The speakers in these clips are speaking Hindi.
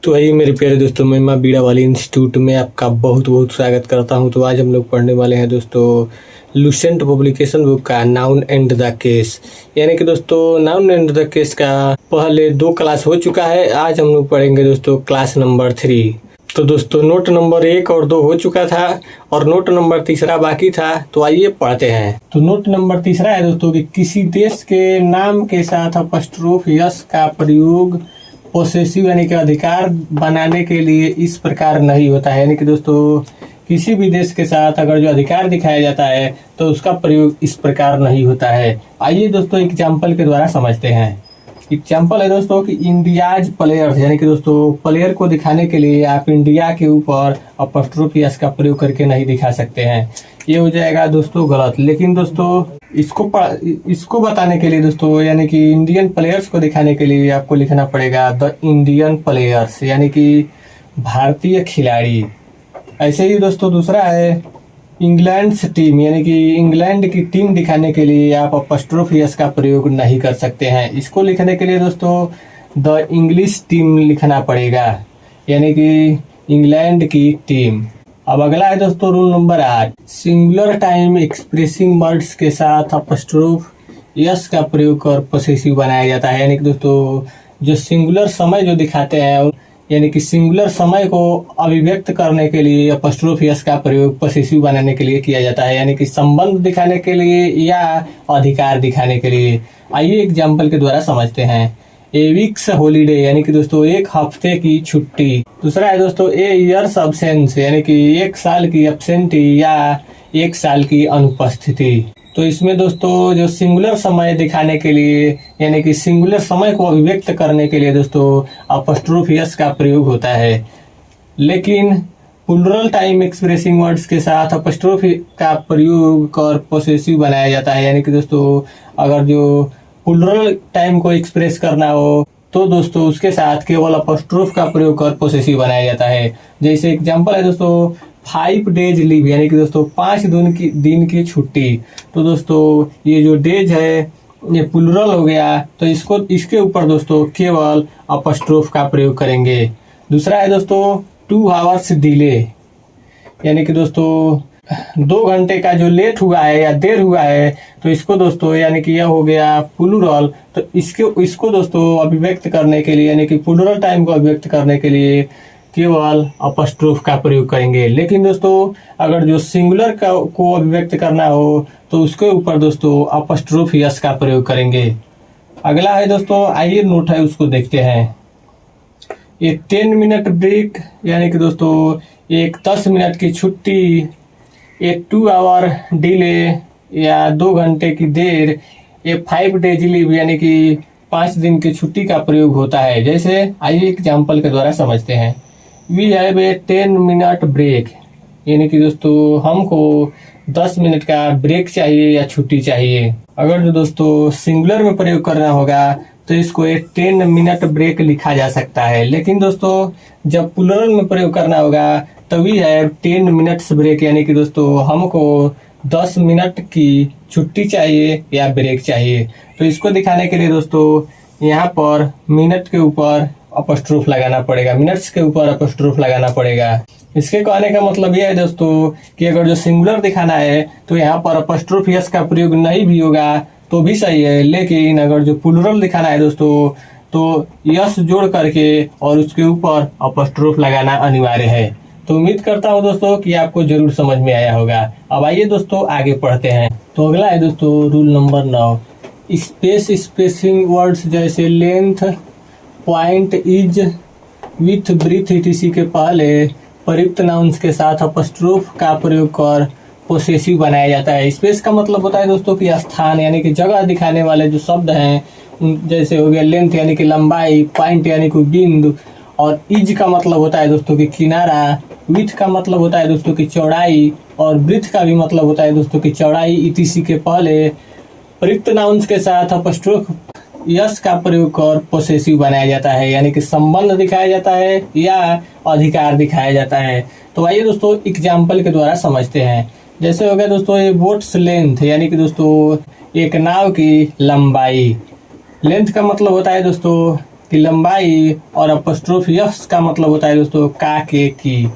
तो आइए मेरे प्यारे दोस्तों, मैं माँ बीड़ा वाली इंस्टीट्यूट में आपका बहुत बहुत स्वागत करता हूं। तो आज हम लोग पढ़ने वाले हैं दोस्तों लुसेंट पब्लिकेशन बुक का नाउन एंड द केस। यानी कि दोस्तों नाउन एंड द केस का पहले 2 क्लास हो चुका है। आज हम लोग पढ़ेंगे दोस्तों क्लास नंबर 3। तो दोस्तों नोट नंबर 1 और 2 हो चुका था और नोट नंबर 3 बाकी था। तो आइए पढ़ते हैं। तो नोट नंबर 3 है दोस्तों कि किसी देश के नाम के साथ अपस्ट्रोफ यस का प्रयोग पोसेसिव यानी कि अधिकार बनाने के लिए इस प्रकार नहीं होता है। यानी कि दोस्तों किसी भी देश के साथ अगर जो अधिकार दिखाया जाता है तो उसका प्रयोग इस प्रकार नहीं होता है। आइए दोस्तों एग्जाम्पल के द्वारा समझते हैं। एग्जाम्पल है दोस्तों कि इंडियाज प्लेयर्स, यानी कि दोस्तों प्लेयर को दिखाने के लिए आप इंडिया के ऊपर अपॉस्ट्रोफ यस का प्रयोग करके नहीं दिखा सकते हैं। ये हो जाएगा दोस्तों गलत। लेकिन दोस्तों इसको बताने के लिए दोस्तों यानी कि इंडियन प्लेयर्स को दिखाने के लिए आपको लिखना पड़ेगा द इंडियन प्लेयर्स, यानी कि भारतीय खिलाड़ी। ऐसे ही दोस्तों दूसरा है इंग्लैंड टीम, यानी कि इंग्लैंड की टीम दिखाने के लिए आप अपॉस्ट्रोफ यस का प्रयोग नहीं कर सकते हैं। इसको लिखने के लिए दोस्तों द इंग्लिश टीम लिखना पड़ेगा, यानी कि इंग्लैंड की टीम। अब अगला है दोस्तों rule number 8, singular time expressing words के साथ अपॉस्ट्रोफ यस का प्रयोग कर पोसेसिव बनाया जाता है। यानी कि दोस्तों जो सिंगुलर समय जो दिखाते हैं, यानी कि सिंगुलर समय को अभिव्यक्त करने के लिए अपॉस्ट्रोफ यस का प्रयोग पोसेसिव बनाने के लिए किया जाता है, यानी कि संबंध दिखाने के लिए या अधिकार दिखाने के लिए। आइए एग्जाम्पल के द्वारा समझते हैं। ए वीक्स हॉलीडे, यानी कि दोस्तों 1 हफ्ते की छुट्टी। दूसरा है दोस्तों ए ईयर्स अब्सेंस, यानी कि 1 साल की एब्सेंटी या 1 साल की अनुपस्थिति। तो इसमें दोस्तों जो सिंगुलर समय दिखाने के लिए यानी कि सिंगुलर समय को अभिव्यक्त करने के लिए दोस्तों अपॉस्ट्रोफ यस का प्रयोग होता है। लेकिन प्लूरल टाइम एक्सप्रेसिंग वर्ड्स के साथ अपॉस्ट्रोफ का प्रयोग कर पोसेसिव बनाया जाता है। यानी कि दोस्तों अगर जो प्लूरल टाइम को एक्सप्रेस करना हो तो दोस्तों उसके साथ केवल अपॉस्ट्रोफ का प्रयोग कर पोसेसिव बनाया जाता है। जैसे एग्जांपल है दोस्तों 5 डेज लीव, यानी कि दोस्तों 5 दिन की छुट्टी। तो दोस्तों ये जो डेज है ये प्लूरल हो गया, तो इसके ऊपर दोस्तों केवल अपॉस्ट्रोफ का प्रयोग करेंगे। दूसरा है दोस्तों 2 आवर्स डिले, यानी कि दोस्तों 2 घंटे का जो लेट हुआ है या देर हुआ है, तो इसको दोस्तों यानी कि यह हो गया प्लूरल। तो इसको दोस्तों अभिव्यक्त करने के लिए यानी कि प्लूरल टाइम को अभिव्यक्त करने के लिए केवल अपॉस्ट्रोफ का प्रयोग करेंगे। लेकिन दोस्तों अगर जो सिंगुलर को अभिव्यक्त करना हो तो उसके ऊपर दोस्तों अपॉस्ट्रोफ यस का प्रयोग करेंगे। अगला है दोस्तों आइए नोट है उसको देखते हैं। एक 10 मिनट ब्रेक, यानी कि दोस्तों एक 10 मिनट की छुट्टी। एक 2 आवर डिले या 2 घंटे की देर। एक 5 डेज लीव, यानी कि 5 दिन की छुट्टी का प्रयोग होता है। जैसे आइए एग्जाम्पल के द्वारा समझते हैं। We have a 10 minute break, यानी कि दोस्तों हमको 10 मिनट का ब्रेक चाहिए या छुट्टी चाहिए। अगर जो दोस्तों सिंगुलर में प्रयोग करना होगा तो इसको एक 10 मिनट ब्रेक लिखा जा सकता है। लेकिन दोस्तों जब प्लूरल में प्रयोग करना होगा तो वी हैव 10 मिनट्स ब्रेक, यानी कि दोस्तों हमको 10 मिनट की छुट्टी चाहिए या ब्रेक चाहिए। तो इसको दिखाने के लिए दोस्तों यहाँ पर मिनट के ऊपर अपॉस्ट्रोफ लगाना पड़ेगा, मिनट्स के ऊपर अपॉस्ट्रोफ लगाना पड़ेगा। इसके कहने का मतलब यह है दोस्तों कि अगर जो सिंगुलर दिखाना है तो यहाँ पर अपॉस्ट्रोफ यस का प्रयोग नहीं भी होगा तो भी सही है। लेकिन अगर जो प्लूरल दिखाना है दोस्तों तो यस जोड़ करके और उसके ऊपर अपॉस्ट्रोफ लगाना अनिवार्य है। तो उम्मीद करता हूँ दोस्तों कि आपको जरूर समझ में आया होगा। अब आइए दोस्तों आगे पढ़ते हैं। तो अगला है दोस्तों रूल नंबर 9, स्पेसिंग वर्ड्स जैसे length, point, is, with, breath etc के पहले प्रयुक्त नाउन्स के साथ अपॉस्ट्रोफ का प्रयोग कर पोसेसिव बनाया जाता है। स्पेस का मतलब होता है दोस्तों कि स्थान, यानी कि जगह दिखाने वाले जो शब्द हैं जैसे हो गया लेंथ यानी कि लंबाई, पॉइंट यानी कि बिंदु, और इज का मतलब होता है दोस्तों कि किनारा, विथ का मतलब होता है दोस्तों की चौड़ाई, और ब्रीथ का भी मतलब होता है दोस्तों की चौड़ाई etc के पहले प्रयुक्त नाउन्स के साथ अपॉस्ट्रोफ यस का प्रयोग कर पोसेसिव बनाया जाता है, यानी कि संबंध दिखाया जाता है या अधिकार दिखाया जाता है। तो आइए दोस्तों एग्जाम्पल के द्वारा समझते हैं। जैसे हो गया दोस्तों ये बोट्स लेंथ, यानी कि दोस्तों एक नाव की लंबाई। लेंथ का मतलब होता है दोस्तों की लंबाई और अपोस्ट्रोफ यस का मतलब होता है दोस्तों का के की।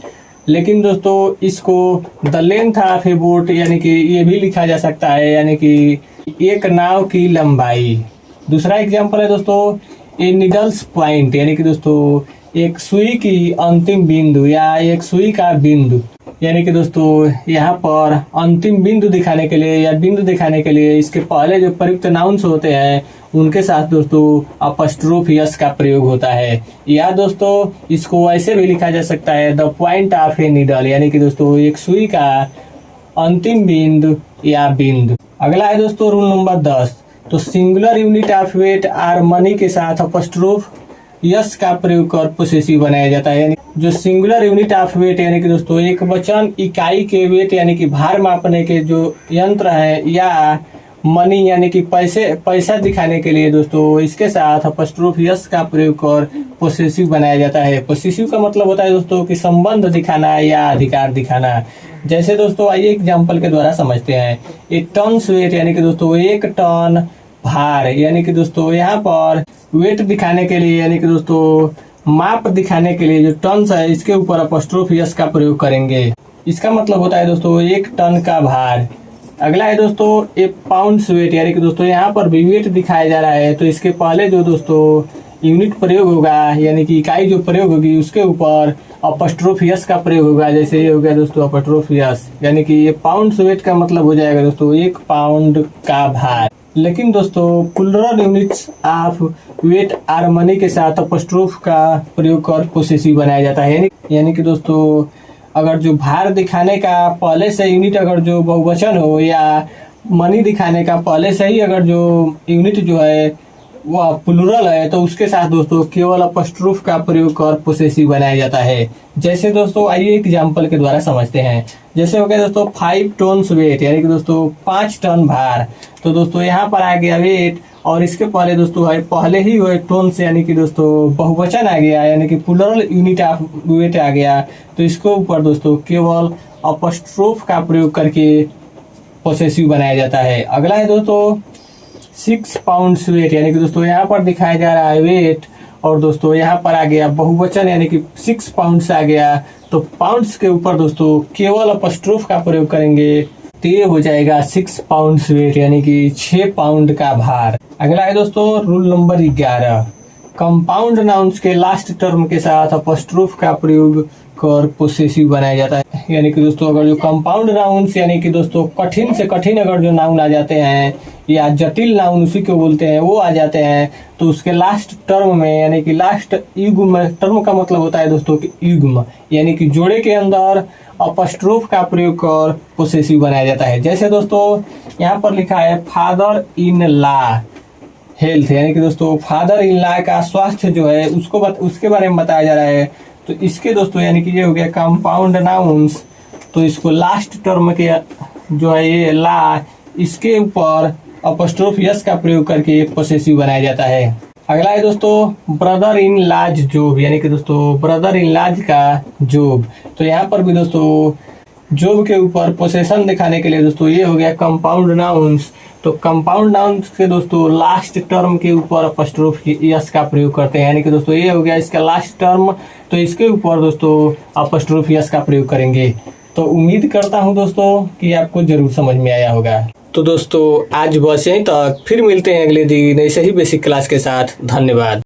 लेकिन दोस्तों इसको the length of A boat यानी कि ये भी लिखा जा सकता है, यानी कि एक नाव की लंबाई। दूसरा एग्जांपल है दोस्तों ए नीडल्स पॉइंट, यानी कि दोस्तों एक सुई की अंतिम बिंदु या एक सुई का बिंदु, यानी कि दोस्तों यहाँ पर अंतिम बिंदु दिखाने के लिए या बिंदु दिखाने के लिए इसके पहले जो प्रयुक्त नाउन्स होते हैं उनके साथ दोस्तों अपस्ट्रोफ यस का प्रयोग होता है। या दोस्तों इसको ऐसे भी लिखा जा सकता है the point of a needle, यानी कि दोस्तों एक सुई का अंतिम बिंदु या बिंदु। अगला है दोस्तों रूल नंबर 10। तो singular unit of weight or money के साथ अपस्ट्रोफ यस का प्रयोग कर पोसेसिव बनाया जाता है। यानी जो सिंगुलर यूनिट ऑफ वेट यानी कि दोस्तों एक वचन इकाई के वेट यानी कि भार मापने के जो यंत्र है, या मनी यानी कि पैसा दिखाने के लिए दोस्तों इसके साथ अपस्ट्रोफ यस का प्रयोग कर पोसेसिव बनाया जाता है। पोसेसिव का मतलब होता है दोस्तों कि संबंध दिखाना या अधिकार दिखाना। जैसे दोस्तों आइए एग्जाम्पल के द्वारा समझते हैं। एक टन वेट यानी कि दोस्तों एक टन भार, यानी कि दोस्तों यहाँ पर वेट दिखाने के लिए यानी कि दोस्तों माप दिखाने के लिए जो टन है इसके ऊपर अपस्ट्रोफ यस का प्रयोग करेंगे। इसका मतलब होता है दोस्तों एक टन का भार। अगला है दोस्तों एक पाउंड वेट, यानी कि दोस्तों यहाँ पर भी वेट दिखाया जा रहा है तो इसके पहले जो दोस्तों यूनिट प्रयोग होगा यानी कि इकाई जो प्रयोग होगी उसके ऊपर अपस्ट्रोफ यस का प्रयोग होगा। जैसे ये हो गया दोस्तों अपस्ट्रोफ यस, यानी कि ये पाउंड वेट का मतलब हो जाएगा दोस्तों एक पाउंड का भार। लेकिन दोस्तों plural units of weight or money के साथ अपस्ट्रोफ का प्रयोग कर पोसेसिव बनाया जाता है। यानी कि दोस्तों अगर जो भार दिखाने का पहले से यूनिट अगर जो बहुवचन हो या मनी दिखाने का पहले से ही अगर जो यूनिट जो है वह प्लूरल है तो उसके साथ दोस्तों केवल अपस्ट्रोफ का प्रयोग कर पोसेसिव बनाया जाता है। जैसे दोस्तों आइए एग्जांपल के द्वारा समझते हैं। जैसे हो गया दोस्तों 5 टन वेट, यानी कि दोस्तों 5 टन भार। तो दोस्तों यहाँ पर आ गया वेट और इसके पहले दोस्तों है पहले ही हुए टन से यानी कि दोस्तों बहुवचन आ गया यानी कि प्लूरल यूनिट ऑफ वेट आ गया, तो इसको ऊपर दोस्तों केवल अपस्ट्रोफ का प्रयोग करके पोसेसिव बनाया जाता है। अगला है दोस्तों 6 पाउंड वेट, यानी कि दोस्तों यहाँ पर दिखाया जा रहा है वेट और दोस्तों यहाँ पर आ गया बहुवचन यानी कि 6 पाउंड आ गया, तो पाउंड्स के ऊपर दोस्तों केवल अपस्ट्रोफ का प्रयोग करेंगे तो ये हो जाएगा 6 पाउंड वेट, यानी कि 6 पाउंड का भार। अगला है दोस्तों रूल नंबर 11। कंपाउंड नाउन्स के लास्ट टर्म के साथ अपस्ट्रोफ का प्रयोग कर पोसेसिव बनाया जाता है। यानी कि दोस्तों अगर जो कंपाउंड नाउन्स यानी कि दोस्तों कठिन से कठिन अगर जो नाउन आ जाते हैं या जटिल नाउन उसी को बोलते हैं वो आ जाते हैं तो उसके लास्ट टर्म में यानी कि लास्ट युग्म, टर्म का मतलब होता है दोस्तों कि युग्म यानी कि जोड़े के अंदर अपस्ट्रोफ का प्रयोग कर पोसेसिव बनाया जाता है। जैसे दोस्तों यहाँ पर लिखा है फादर इन लॉ हेल्थ, यानी कि दोस्तों फादर इन लॉ का स्वास्थ्य जो है उसके बारे में बताया जा रहा है। तो इसके दोस्तों यानी कि ये हो गया कंपाउंड नाउन्स, तो इसको लास्ट टर्म के जो है ये ला इसके ऊपर अपस्ट्रोफ यस का प्रयोग करके पोसेसिव बनाया जाता है। अगला है दोस्तों ब्रदर इन लॉज जॉब, यानी कि दोस्तों ब्रदर इन लॉज का जॉब। तो यहाँ पर भी दोस्तों जॉब के ऊपर पोसेशन दिखाने के लिए दोस्तों ये हो गया कंपाउंड नाउन्स। तो कंपाउंड नाउन्स के दोस्तों लास्ट टर्म के ऊपर अपस्ट्रोफ यस का प्रयोग करते हैं, यानी कि दोस्तों ये हो गया इसका लास्ट टर्म, तो इसके ऊपर दोस्तों अपस्ट्रोफ यस का प्रयोग करेंगे। तो उम्मीद करता हूँ दोस्तों कि आपको जरूर समझ में आया होगा। तो दोस्तों आज बस यहीं तक, फिर मिलते हैं अगले दिन ऐसे ही बेसिक क्लास के साथ। धन्यवाद।